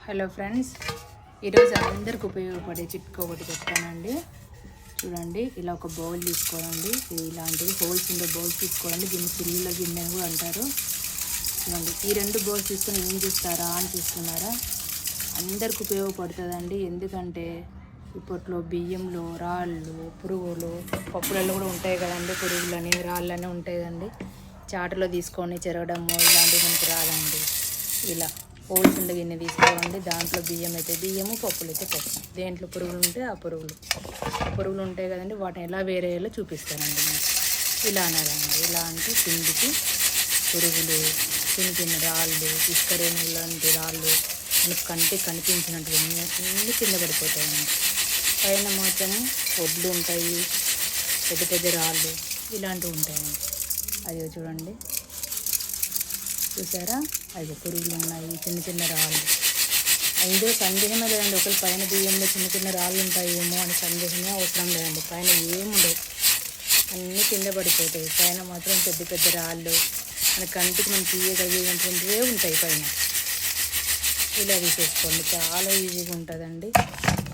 Hello friends, ఈరోజు అందరికి ఉపయోగపడే చిట్కా ఒకటి చెప్తానండి. చూడండి, ఇలా ఒక బౌల్ తీసుకోవాలండి. ఇలాంటివి హోల్స్ ఉండే బౌల్స్ తీసుకోవాలండి. దీన్ని పిల్లుల గిన్నె అని కూడా అంటారు. చూడండి, ఈ రెండు బౌల్స్ తీసుకొని ఏం చేస్తారా అని చూస్తున్నారా? అందరికి ఉపయోగపడుతుందండి. ఎందుకంటే ఇప్పట్లో బియ్యంలో రాళ్ళు, పురుగులు, పప్పులలో కూడా ఉంటాయి కదండి. పురుగులని రాళ్ళని ఉంటాయి కదండి. చాటలో తీసుకొని చెరగడము ఇలాంటివి మనకు రాదండి. ఇలా హోల్స్ ఉండే గిన్నె తీసుకోవాలండి. దాంట్లో బియ్యం అయితే బియ్యము, పప్పులు అయితే పప్పు. దేంట్లో పురుగులు ఉంటే ఆ పురుగులు ఉంటాయి కదండి. వాటిని ఎలా వేరేయాలో చూపిస్తానండి నేను. ఇలా అనాలండి. ఇలా అంటే కిందికి పురుగులు, చిన్న చిన్న రాళ్ళు, ఇసుక రేణులు లాంటి రాళ్ళు మనకు కంటికి కనిపించినట్టు అన్నీ కింద పడిపోతాయండి. పైన మాత్రమే ఒడ్లు ఉంటాయి, పెద్ద పెద్ద రాళ్ళు ఇలాంటివి ఉంటాయండి. అది చూడండి, చూసారా? అది పురుగులు ఉన్నాయి, చిన్న చిన్న రాళ్ళు. అందులో సందేహమే లేదండి. ఒకరి పైన బియ్యంలో చిన్న చిన్న రాళ్ళు ఉంటాయేమో అని సందేహమే అవసరం లేదండి. పైన ఏముండవు, అన్నీ కింద పడిపోతాయి. పైన మాత్రం పెద్ద పెద్ద రాళ్ళు మన కంటికి మనం తీయగలిగినటువంటివే ఉంటాయి పైన. ఇలా తీసేసుకోండి, చాలా ఈజీగా ఉంటుందండి.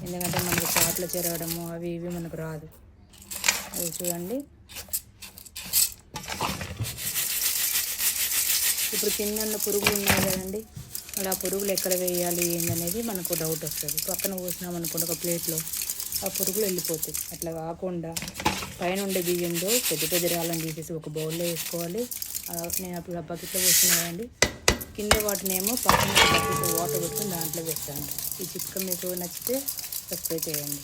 ఎందుకంటే మనకు చాట్లు చెరగడము అవి ఇవి మనకు రాదు. అది చూడండి. ఇప్పుడు కింద పురుగులు ఉన్నాయి కదండి, అలా పురుగులు ఎక్కడ వేయాలి ఏందనేది మనకు డౌట్ వస్తుంది. పక్కన పోసినామనుకోండి ఒక ప్లేట్లో, ఆ పురుగులు వెళ్ళిపోతాయి. అట్లా కాకుండా పైన ఉండే బియ్యంలో పెద్ద పెద్ద రాళ్ళని తీసేసి ఒక బౌల్లో వేసుకోవాలి. నేను అప్పుడు ఆ బకెట్లో పోస్తున్నా కదండి. కింద వాటినేమో పక్కన బకెట్లో వాటర్ పెట్టుకుని దాంట్లో వేస్తాను. ఈ చిట్కా మీకు నచ్చితే సబ్స్క్రైబ్ చేయండి.